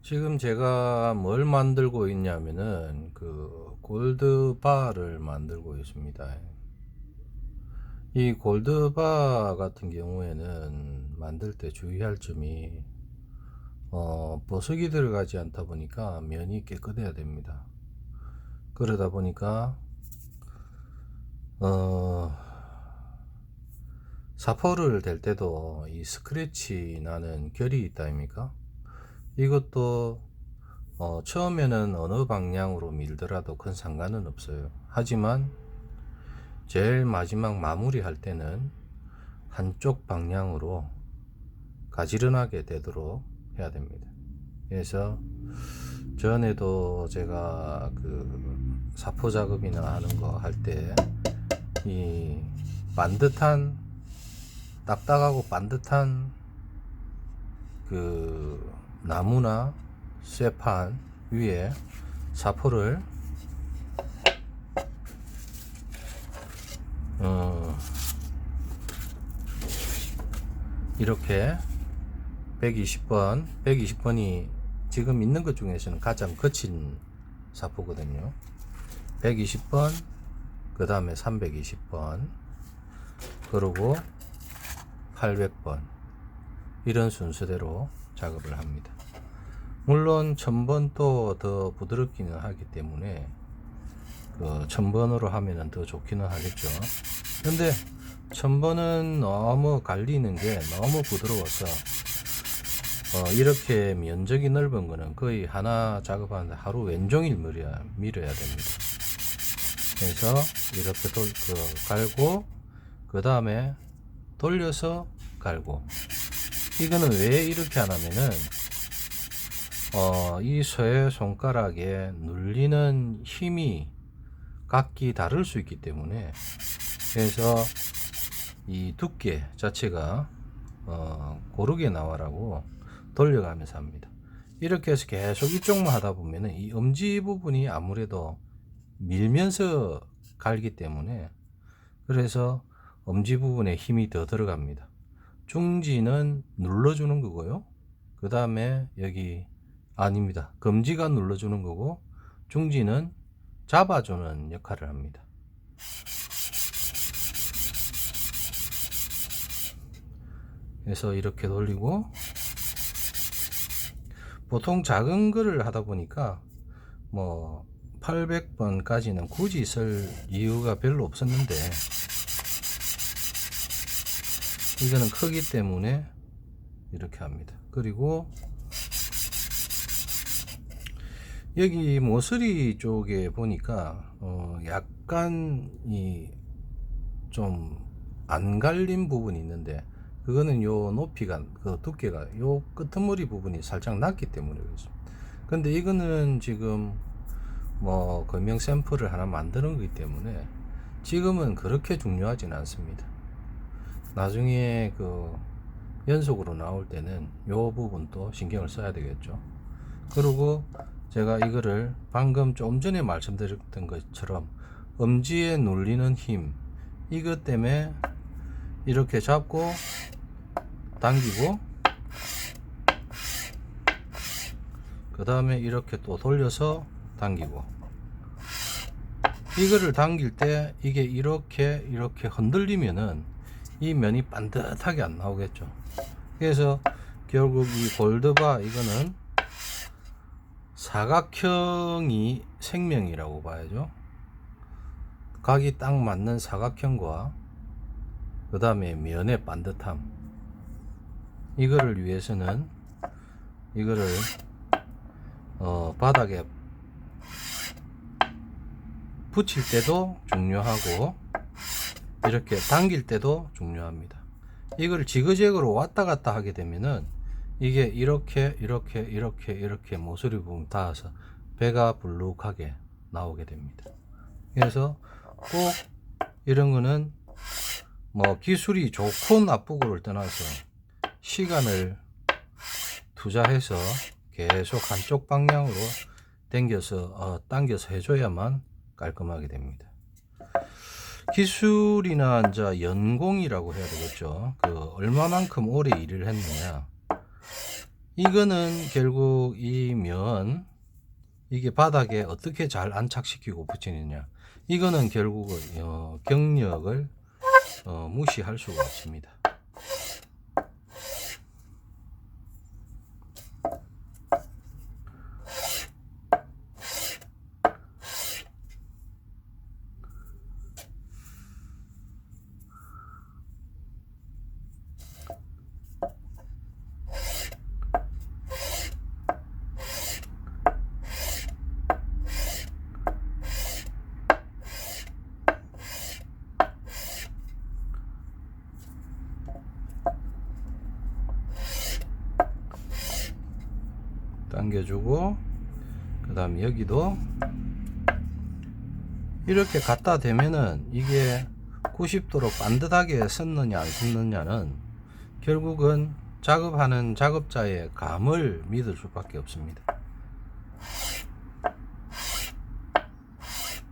지금 제가 뭘 만들고 있냐면은 그 골드바를 만들고 있습니다. 이 골드바 같은 경우에는 만들 때 주의할 점이 보석이 들어가지 않다 보니까 면이 깨끗해야 됩니다. 그러다 보니까 사포를 댈 때도 이 스크래치 나는 결이 있다 아닙니까? 이것도 처음에는 어느 방향으로 밀더라도 큰 상관은 없어요. 하지만 제일 마지막 마무리 할 때는 한쪽 방향으로 가지런하게 되도록 해야 됩니다. 그래서 전에도 제가 그 사포 작업이나 하는 거 할 때 이 반듯한 딱딱하고 반듯한 그 나무나 쇠판 위에 사포를 이렇게 120번이 지금 있는 것 중에서는 가장 거친 사포거든요. 120번, 그 다음에 320번, 그리고 800번, 이런 순서대로 작업을 합니다. 물론 1000번도 더 부드럽기는 하기 때문에 그 1000번으로 하면은 더 좋기는 하겠죠. 근데 1000번은 너무 갈리는 게 너무 부드러워서 이렇게 면적이 넓은 거는 거의 하나 작업하는데 하루 왼종일 밀어야 됩니다. 그래서 이렇게 갈고 그 다음에 돌려서 갈고. 이거는 왜 이렇게 하냐면은 이 쇠 손가락에 눌리는 힘이 각기 다를 수 있기 때문에, 그래서 이 두께 자체가 고르게 나와라고 돌려가면서 합니다. 이렇게 해서 계속 이쪽만 하다 보면은 이 엄지 부분이 아무래도 밀면서 갈기 때문에, 그래서 엄지 부분에 힘이 더 들어갑니다. 중지는 눌러주는 거고요. 그 다음에 여기 아닙니다. 검지가 눌러주는 거고, 중지는 잡아주는 역할을 합니다. 그래서 이렇게 돌리고, 보통 작은 거를 하다 보니까 뭐 800번까지는 굳이 쓸 이유가 별로 없었는데, 이거는 크기 때문에 이렇게 합니다. 그리고 여기 모서리 쪽에 보니까 약간 좀 안 갈린 부분이 있는데, 그거는 요 높이가, 그 두께가 요 끄트머리 부분이 살짝 낮기 때문에 그렇습니다. 근데 이거는 지금 뭐 검명 샘플을 하나 만드는 거기 때문에 지금은 그렇게 중요하진 않습니다. 나중에 그 연속으로 나올 때는 요 부분도 신경을 써야 되겠죠. 그리고 제가 이거를 방금 좀 전에 말씀드렸던 것처럼 엄지에 눌리는 힘, 이것 때문에 이렇게 잡고 당기고, 그 다음에 이렇게 또 돌려서 당기고, 이거를 당길 때 이게 이렇게 흔들리면은 이 면이 반듯하게 안 나오겠죠. 그래서 결국 이 골드바, 이거는 사각형이 생명이라고 봐야죠. 각이 딱 맞는 사각형과 그 다음에 면의 반듯함, 이거를 위해서는 이거를 바닥에 붙일 때도 중요하고 이렇게 당길 때도 중요합니다. 이걸 지그재그로 왔다 갔다 하게 되면은 이게 이렇게 모서리 부분 닿아서 배가 불룩하게 나오게 됩니다. 그래서 꼭 이런 거는 뭐 기술이 좋고 나쁘고를 떠나서 시간을 투자해서 계속 한쪽 방향으로 당겨서 해줘야만 깔끔하게 됩니다. 기술이나 이제 연공이라고 해야 되겠죠. 그 얼마만큼 오래 일을 했느냐. 이거는 결국 이게 바닥에 어떻게 잘 안착시키고 붙이느냐. 이거는 결국은 경력을 무시할 수가 없습니다. 당겨주고, 그 다음에 여기도 이렇게 갖다 대면은 이게 90도로 반듯하게 섰느냐 안 섰느냐는 결국은 작업하는 작업자의 감을 믿을 수밖에 없습니다.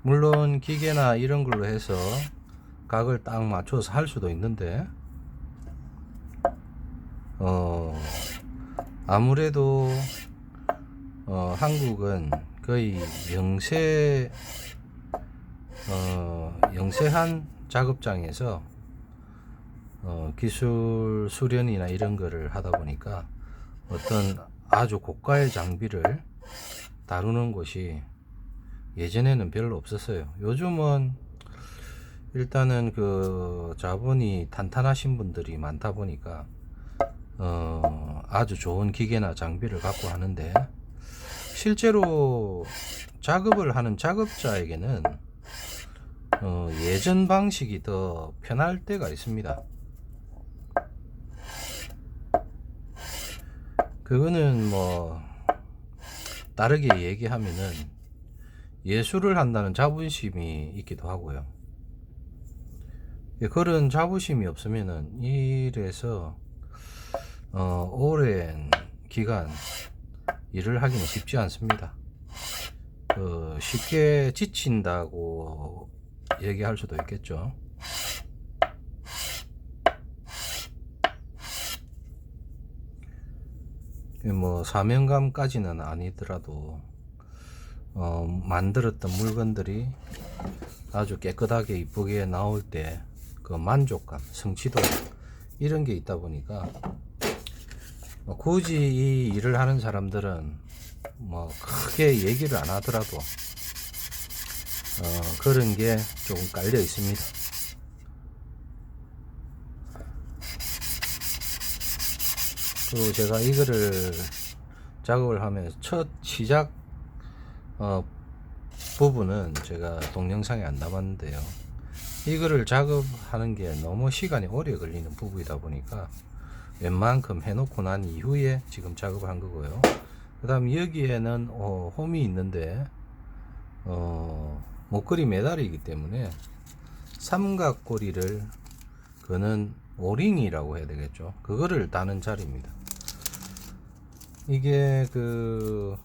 물론 기계나 이런 걸로 해서 각을 딱 맞춰서 할 수도 있는데 아무래도 한국은 거의 영세한 작업장에서 기술 수련이나 이런 거를 하다 보니까 어떤 아주 고가의 장비를 다루는 곳이 예전에는 별로 없었어요. 요즘은 일단은 그 자본이 탄탄하신 분들이 많다 보니까 아주 좋은 기계나 장비를 갖고 하는데, 실제로 작업을 하는 작업자에게는 예전 방식이 더 편할 때가 있습니다. 그거는 뭐 다르게 얘기하면은 예술을 한다는 자부심이 있기도 하고요. 그런 자부심이 없으면은 이래서 오랜 기간 일을 하기는 쉽지 않습니다. 쉽게 지친다고 얘기할 수도 있겠죠. 뭐 사명감까지는 아니더라도 만들었던 물건들이 아주 깨끗하게 이쁘게 나올 때 그 만족감, 성취도 이런 게 있다 보니까 굳이 이 일을 하는 사람들은 뭐 크게 얘기를 안 하더라도 그런 게 조금 깔려 있습니다. 그리고 제가 이거를 작업을 하면서 첫 시작 부분은 제가 동영상에 안 담았는데요, 이거를 작업하는 게 너무 시간이 오래 걸리는 부분이다 보니까 웬만큼 해놓고 난 이후에 지금 작업을 한 거고요. 그 다음 여기에는 홈이 있는데 목걸이 메달이기 때문에 삼각고리를 그는 오링이라고 해야 되겠죠. 그거를 다는 자리입니다. 이게 그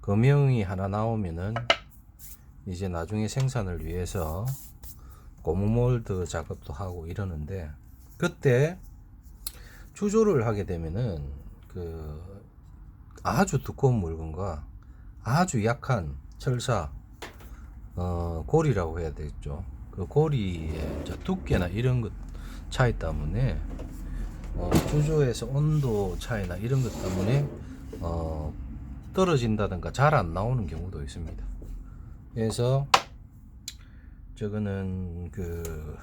금형이 하나 나오면은 이제 나중에 생산을 위해서 고무 몰드 작업도 하고 이러는데, 그때 추조를 하게 되면은 그 아주 두꺼운 물건과 아주 약한 철사 고리라고 해야 되겠죠. 그 고리의 두께나 이런 것 차이 때문에 추조에서 온도 차이나 이런 것 때문에 떨어진다든가 잘 안 나오는 경우도 있습니다. 그래서 저거는 그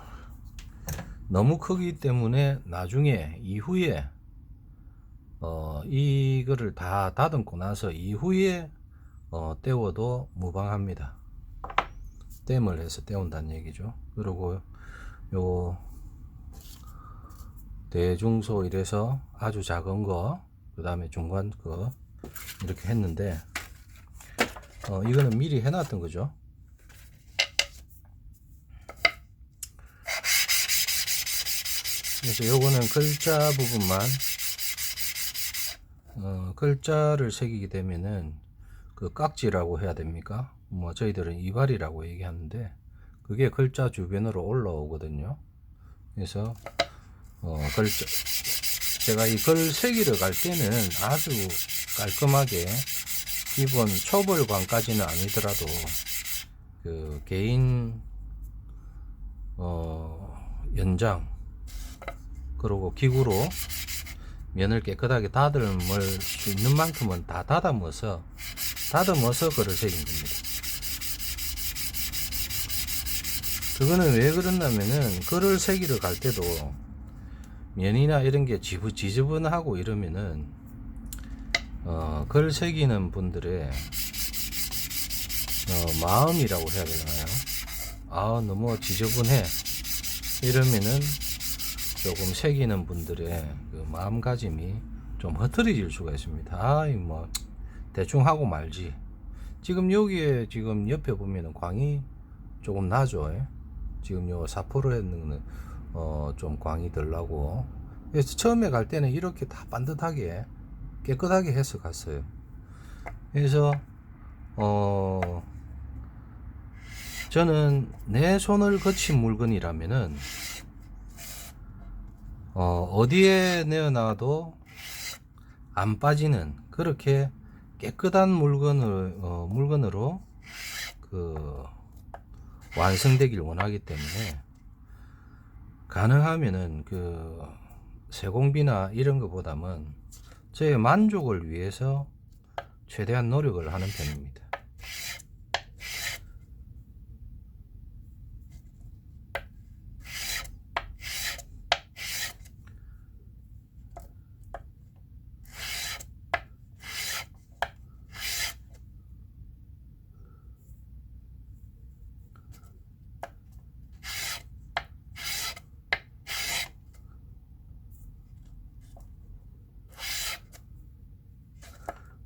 너무 크기 때문에 나중에 이후에 이거를 다 다듬고 나서 이후에 떼워도 무방합니다. 땜을 해서 떼운다는 얘기죠. 그리고 요 대중소 이래서 아주 작은 거, 그 다음에 중간 거 이렇게 했는데 이거는 미리 해놨던 거죠. 그래서 요거는 글자 부분만 글자를 새기게 되면은 그 깍지라고 해야 됩니까? 뭐 저희들은 이발이라고 얘기하는데 그게 글자 주변으로 올라오거든요. 그래서 글자 제가 이 글 새기를 갈 때는 아주 깔끔하게 기본 초벌관까지는 아니더라도 그 개인 연장 그리고 기구로 면을 깨끗하게 다듬을 수 있는 만큼은 다 다듬어서 글을 새긴 겁니다. 그거는 왜 그러냐면은 글을 새기를 갈 때도 면이나 이런 게 지저분하고 이러면은 글 새기는 분들의 마음이라고 해야 되나요? 아 너무 지저분해 이러면은 조금 새기는 분들의 그 마음가짐이 좀 흐트러질 수가 있습니다. 아이 뭐 대충 하고 말지. 지금 여기에 지금 옆에 보면은 광이 조금 나죠. 지금 요 4% 했는 거는 좀 광이 덜 나고. 그래서 처음에 갈 때는 이렇게 다 반듯하게 깨끗하게 해서 갔어요. 그래서 저는 내 손을 거친 물건이라면은 어디에 내어놔도 안 빠지는 그렇게 깨끗한 물건으로 그 완성되길 원하기 때문에 가능하면은 그 세공비나 이런 것보다는 저의 만족을 위해서 최대한 노력을 하는 편입니다.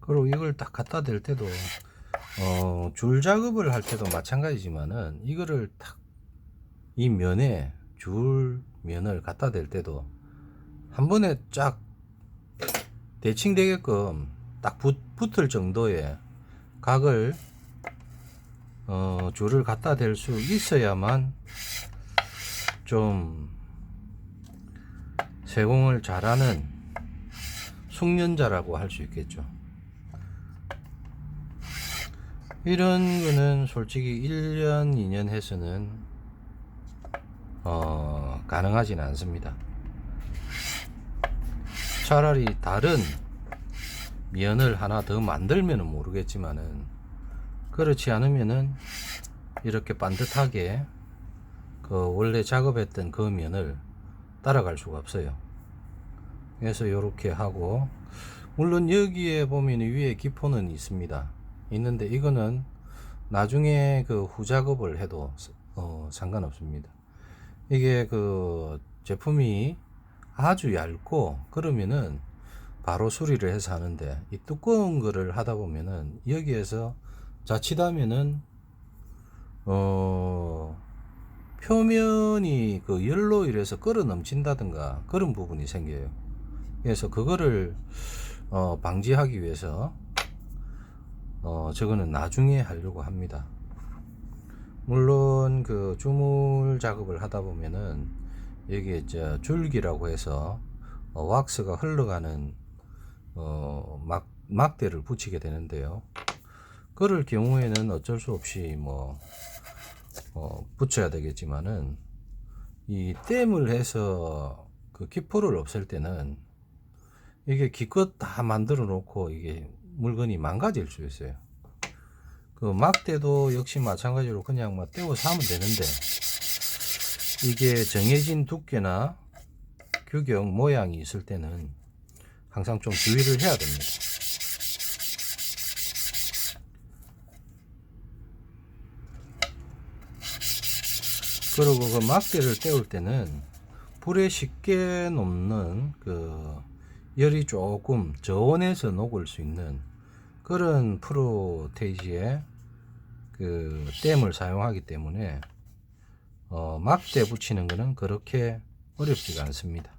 그리고 이걸 딱 갖다 댈 때도 줄 작업을 할 때도 마찬가지지만은 이거를 딱 이 면에 줄 면을 갖다 댈 때도 한 번에 쫙 대칭 되게끔 딱 붙을 정도의 각을 줄을 갖다 댈 수 있어야만 좀 세공을 잘하는 숙련자라고 할 수 있겠죠. 이런 거는 솔직히 1년 2년 해서는 가능하지는 않습니다. 차라리 다른 면을 하나 더 만들면은 모르겠지만은 그렇지 않으면은 이렇게 반듯하게 그 원래 작업했던 그 면을 따라갈 수가 없어요. 그래서 이렇게 하고, 물론 여기에 보면 위에 기포는 있습니다. 있는데 이거는 나중에 그 후작업을 해도 상관없습니다. 이게 그 제품이 아주 얇고 그러면은 바로 수리를 해서 하는데, 이 두꺼운 거를 하다 보면은 여기에서 자칫하면은 표면이 그 열로 인해서 끓어 넘친다든가 그런 부분이 생겨요. 그래서 그거를 방지하기 위해서 저거는 나중에 하려고 합니다. 물론 그 주물 작업을 하다 보면은 여기에 이제 줄기라고 해서 왁스가 흘러가는 막대를 붙이게 되는데요. 그럴 경우에는 어쩔 수 없이 뭐 붙여야 되겠지만은, 이 댐을 해서 그 기포를 없앨 때는 이게 기껏 다 만들어 놓고 이게 물건이 망가질 수 있어요. 그 막대도 역시 마찬가지로 그냥 막 떼어서 하면 되는데, 이게 정해진 두께나 규격 모양이 있을 때는 항상 좀 주의를 해야 됩니다. 그리고 그 막대를 떼울 때는 불에 쉽게 녹는 그 열이 조금 저온에서 녹을 수 있는 그런 프로테이지의 그 댐을 사용하기 때문에 막대 붙이는 것은 그렇게 어렵지가 않습니다.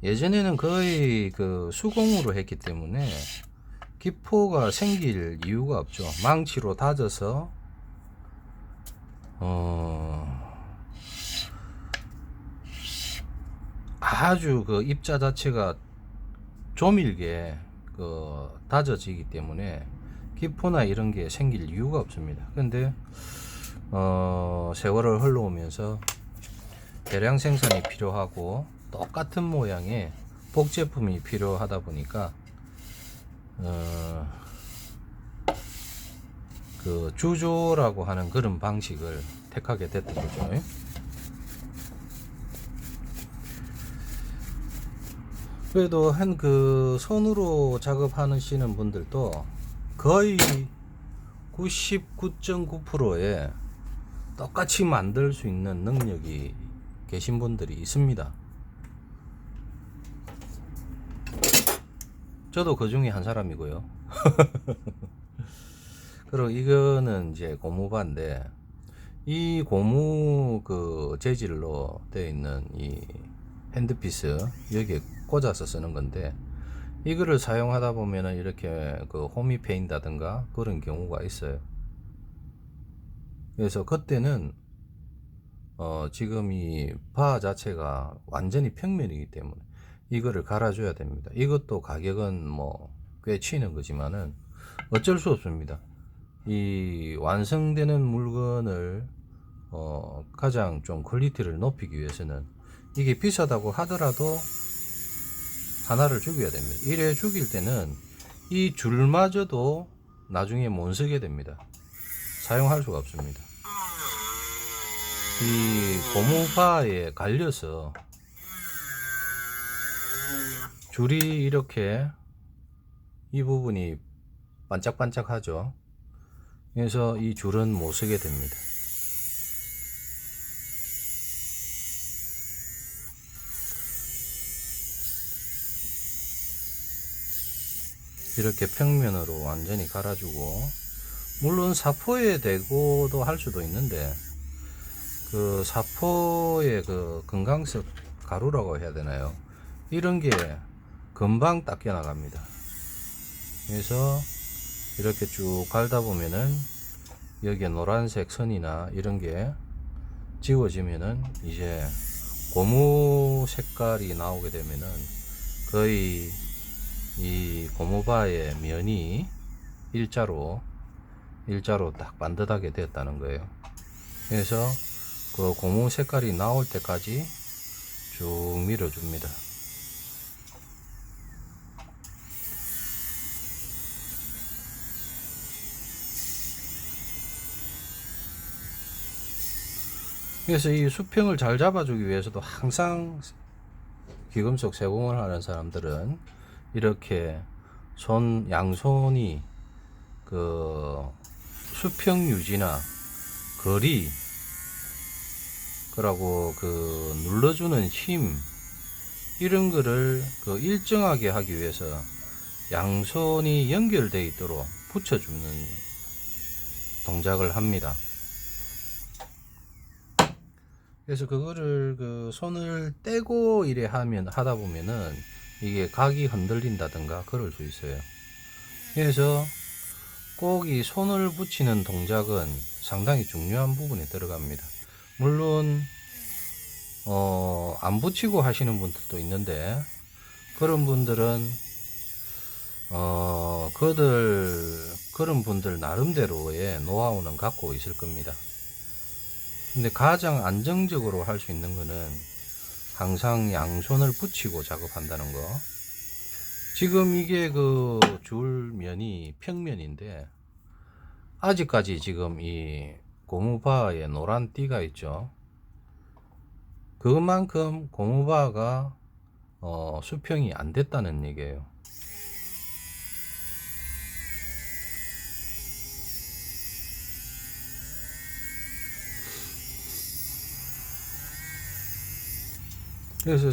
예전에는 거의 그 수공으로 했기 때문에 기포가 생길 이유가 없죠. 망치로 다져서 아주 그 입자 자체가 조밀게 그 다져지기 때문에 기포나 이런 게 생길 이유가 없습니다. 근데 세월을 흘러오면서 대량 생산이 필요하고 똑같은 모양의 복제품이 필요하다 보니까 그 주조라고 하는 그런 방식을 택하게 됐던 거죠. 그래도 한 그 손으로 작업하시는 분들도 거의 99.9%의 똑같이 만들 수 있는 능력이 계신 분들이 있습니다. 저도 그 중에 한 사람이고요. 그리고 이거는 이제 고무바인데, 이 고무 그 재질로 되어 있는 이 핸드피스 여기에 꽂아서 쓰는 건데, 이거를 사용하다 보면은 이렇게 그 홈이 패인다든가 그런 경우가 있어요. 그래서 그때는 지금 이 바 자체가 완전히 평면이기 때문에 이거를 갈아줘야 됩니다. 이것도 가격은 뭐 꽤 치는 거지만은 어쩔 수 없습니다. 이 완성되는 물건을 가장 좀 퀄리티를 높이기 위해서는 이게 비싸다고 하더라도 하나를 죽여야 됩니다. 이래 죽일 때는 이 줄마저도 나중에 못 쓰게 됩니다. 사용할 수가 없습니다. 이 고무바에 갈려서 줄이 이렇게 이 부분이 반짝반짝 하죠. 그래서 이 줄은 못 쓰게 됩니다. 이렇게 평면으로 완전히 갈아주고, 물론 사포에 대고도 할 수도 있는데 그 사포의 그 금강석 가루라고 해야 되나요? 이런 게 금방 닦여 나갑니다. 그래서 이렇게 쭉 갈다 보면은 여기에 노란색 선이나 이런 게 지워지면은 이제 고무 색깔이 나오게 되면은 거의 이 고무바의 면이 일자로 딱 반듯하게 되었다는 거예요. 그래서 그 고무 색깔이 나올 때까지 쭉 밀어줍니다. 그래서 이 수평을 잘 잡아주기 위해서도 항상 귀금속 세공을 하는 사람들은 이렇게 양손이 그 수평 유지나 거리, 그러고 그 눌러주는 힘, 이런 거를 그 일정하게 하기 위해서 양손이 연결되어 있도록 붙여주는 동작을 합니다. 그래서 그거를 그 손을 떼고 이래 하다 보면은 이게 각이 흔들린다든가 그럴 수 있어요. 그래서 꼭 이 손을 붙이는 동작은 상당히 중요한 부분에 들어갑니다. 물론 안 붙이고 하시는 분들도 있는데, 그런 분들은 그런 분들 나름대로의 노하우는 갖고 있을 겁니다. 근데 가장 안정적으로 할 수 있는 거는 항상 양손을 붙이고 작업한다는 거. 지금 이게 그 줄면이 평면인데 아직까지 지금 이 고무바에 노란 띠가 있죠. 그만큼 고무바가 수평이 안 됐다는 얘기예요. 그래서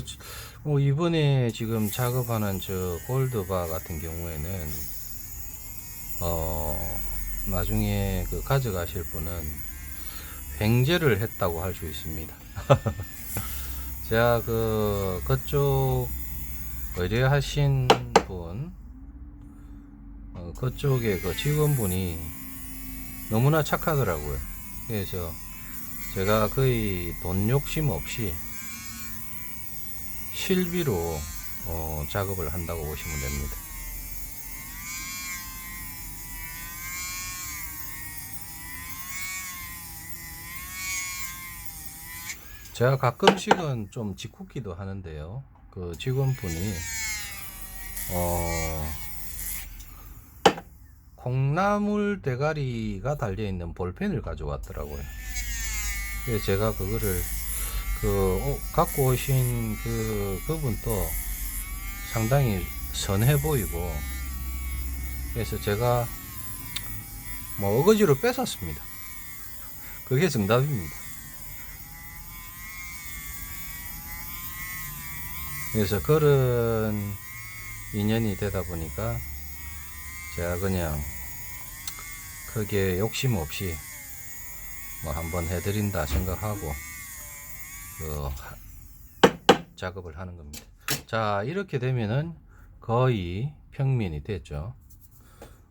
이번에 지금 작업하는 저 골드바 같은 경우에는 나중에 그 가져가실 분은 횡재를 했다고 할 수 있습니다. 제가 그쪽 의뢰하신 분, 그쪽에 그 직원분이 너무나 착하더라고요. 그래서 제가 거의 돈 욕심 없이 실비로 작업을 한다고 보시면 됩니다. 제가 가끔씩은 좀 짓궂기도 하는데요. 그 직원분이 콩나물 대가리가 달려있는 볼펜을 가져왔더라고요. 그래서 제가 그거를 갖고 오신 그분도 상당히 선해 보이고, 그래서 제가 뭐 어거지로 뺏었습니다. 그게 정답입니다. 그래서 그런 인연이 되다 보니까 제가 그냥 크게 욕심 없이 뭐 한번 해드린다 생각하고 작업을 하는 겁니다. 자, 이렇게 되면은 거의 평면이 됐죠.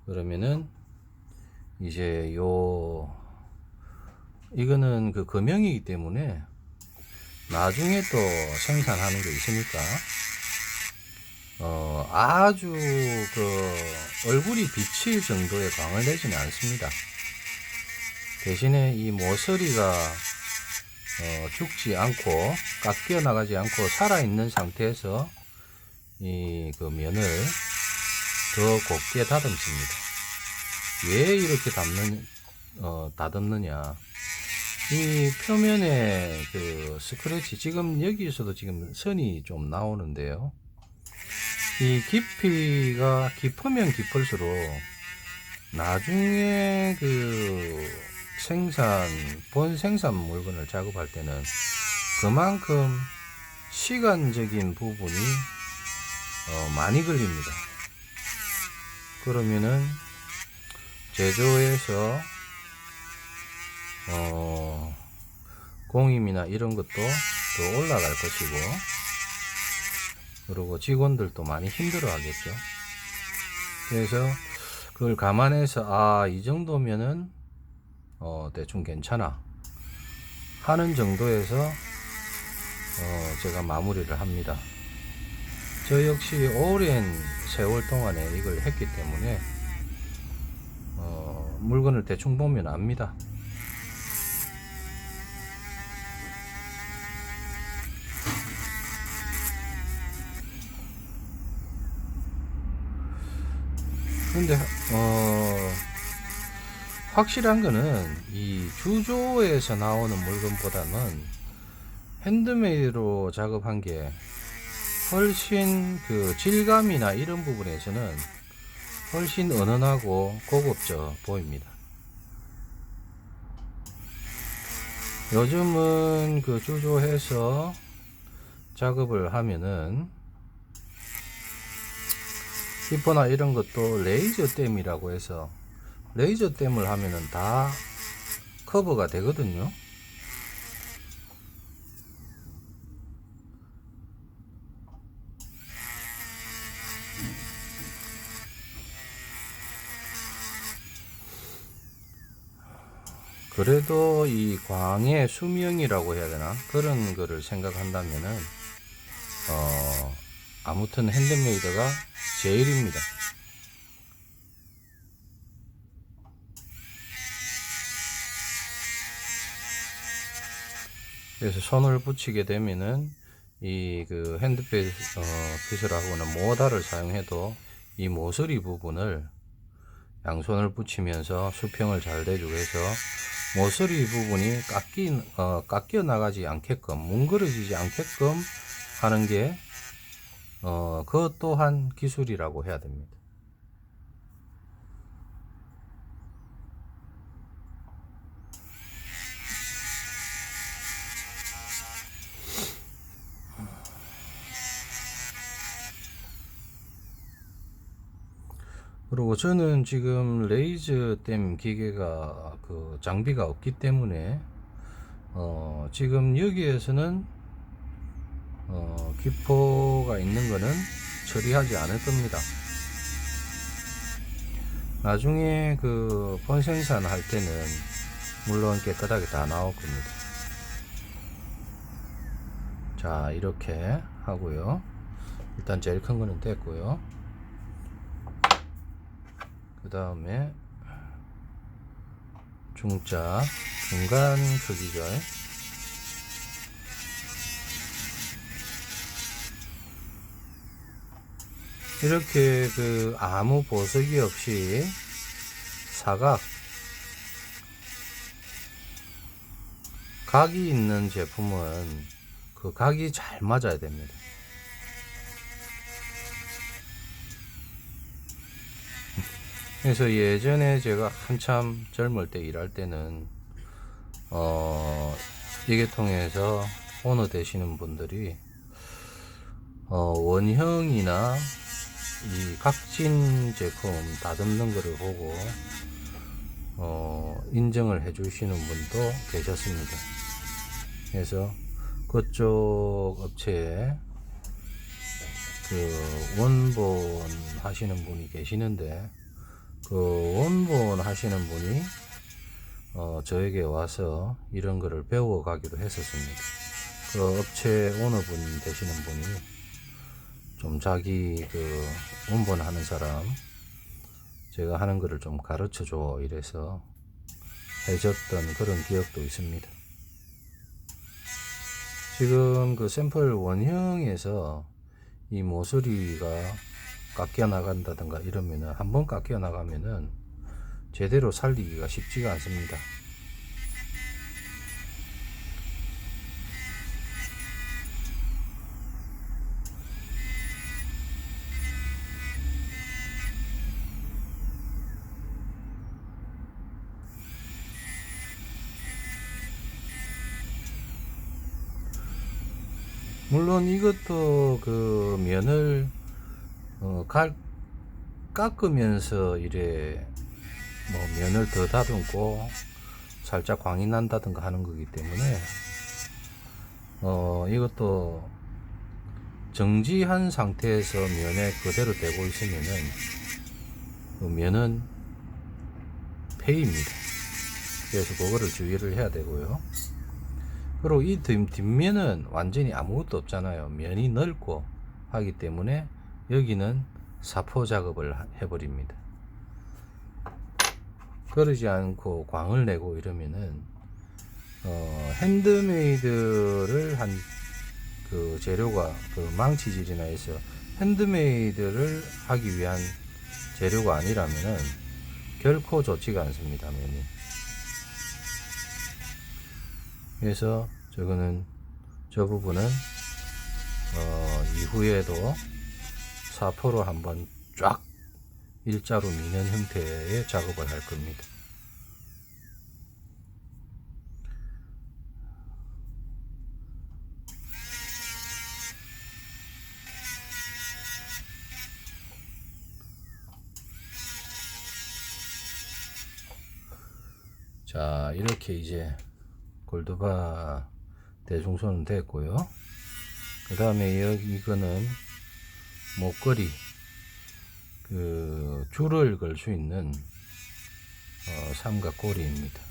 그러면은 이제 이거는 그 금형이기 때문에 나중에 또 생산하는 게 있으니까 아주 얼굴이 비칠 정도의 광을 내지는 않습니다. 대신에 이 모서리가 죽지 않고 깎여 나가지 않고 살아있는 상태에서 그 면을 더 곱게 다듬습니다. 왜 이렇게 다듬느냐? 이 표면에 그 스크래치, 지금 여기에서도 지금 선이 좀 나오는데요. 이 깊이가 깊으면 깊을수록 나중에 본 생산 물건을 작업할 때는 그만큼 시간적인 부분이 많이 걸립니다. 그러면은 제조에서 공임이나 이런 것도 더 올라갈 것이고, 그리고 직원들도 많이 힘들어 하겠죠. 그래서 그걸 감안해서 이 정도면은 대충 괜찮아 하는 정도에서 제가 마무리를 합니다. 저 역시 오랜 세월 동안에 이걸 했기 때문에 물건을 대충 보면 압니다. 근데 확실한 거는 이 주조에서 나오는 물건보다는 핸드메이드로 작업한 게 훨씬 그 질감이나 이런 부분에서는 훨씬 은은하고 고급져 보입니다. 요즘은 그 주조해서 작업을 하면은 히퍼나 이런 것도 레이저 댐이라고 해서 레이저 댐을 하면은 다 커버가 되거든요. 그래도 이 광의 수명이라고 해야 되나, 그런 거를 생각한다면은 아무튼 핸드메이드가 제일입니다. 그래서 손을 붙이게 되면은 이 핏을하고는 모다를 사용해도 이 모서리 부분을 양손을 붙이면서 수평을 잘 대주고 해서 모서리 부분이 깎여 나가지 않게끔, 뭉그러지지 않게끔 하는 게 그것 또한 기술이라고 해야 됩니다. 그리고 저는 지금 레이저 댐 기계가 그 장비가 없기 때문에 지금 여기에서는 기포가 있는 거는 처리하지 않을 겁니다. 나중에 그 본생산 할 때는 물론 깨끗하게 다 나올 겁니다. 자, 이렇게 하고요. 일단 제일 큰 거는 됐고요. 그 다음에 중짜 중간 크기죠. 이렇게 그 아무 보석이 없이 사각 각이 있는 제품은 그 각이 잘 맞아야 됩니다. 그래서 예전에 제가 한참 젊을 때 일할 때는 이게 통해서 오너 되시는 분들이 원형이나 이 각진 제품 다듬는 거를 보고 인정을 해 주시는 분도 계셨습니다. 그래서 그쪽 업체에 그 원본 하시는 분이 계시는데 그 원본 하시는 분이 저에게 와서 이런 거를 배워 가기도 했었습니다. 그 업체 오너분 되시는 분이 좀 자기 그 원본 하는 사람 제가 하는 거를 좀 가르쳐 줘 이래서 해줬던 그런 기억도 있습니다. 지금 그 샘플 원형에서 이 모서리가 깎여 나간다든가 이러면은 한번 깎여 나가면은 제대로 살리기가 쉽지가 않습니다. 물론 이것도 그 면을 깎으면서 이래 뭐 면을 더 다듬고 살짝 광이 난다든가 하는 거기 때문에 이것도 정지한 상태에서 면에 그대로 대고 있으면은 그 면은 폐입니다. 그래서 그거를 주의를 해야 되고요. 그리고 이 뒷면은 완전히 아무것도 없잖아요. 면이 넓고 하기 때문에 여기는 사포 작업을 해버립니다. 그러지 않고 광을 내고 이러면은 핸드메이드를 한 그 재료가 그 망치질이나 해서 핸드메이드를 하기 위한 재료가 아니라면은 결코 좋지가 않습니다. 면이. 그래서 저거는 저 부분은 이후에도 사포로 한번 쫙 일자로 미는 형태의 작업을 할 겁니다. 자, 이렇게 이제 골드바 대중소는 됐고요. 그 다음에 여기 이거는 목걸이 그 줄을 걸 수 있는 삼각고리입니다.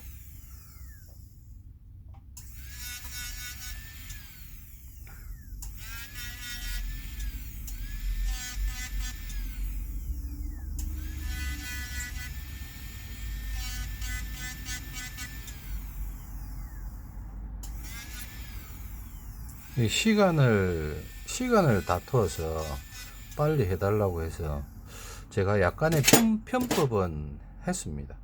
시간을 다투어서 빨리 해달라고 해서 제가 약간의 편법은 했습니다.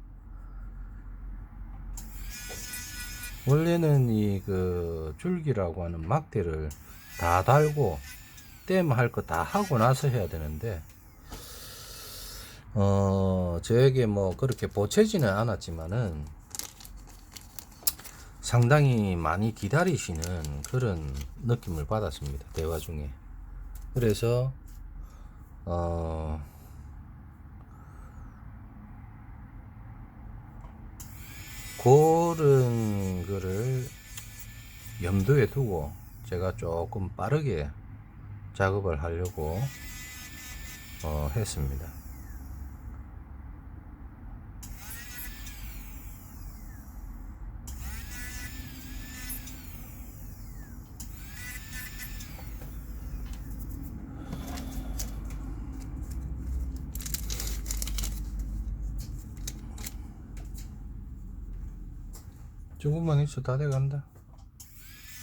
원래는 이 그 줄기라고 하는 막대를 다 달고 땜 할 거 다 하고 나서 해야 되는데 저에게 뭐 그렇게 보채지는 않았지만은 상당히 많이 기다리시는 그런 느낌을 받았습니다. 대화 중에. 그래서 그런 거를 염두에 두고 제가 조금 빠르게 작업을 하려고 했습니다. 조금만 있어 다 돼간다.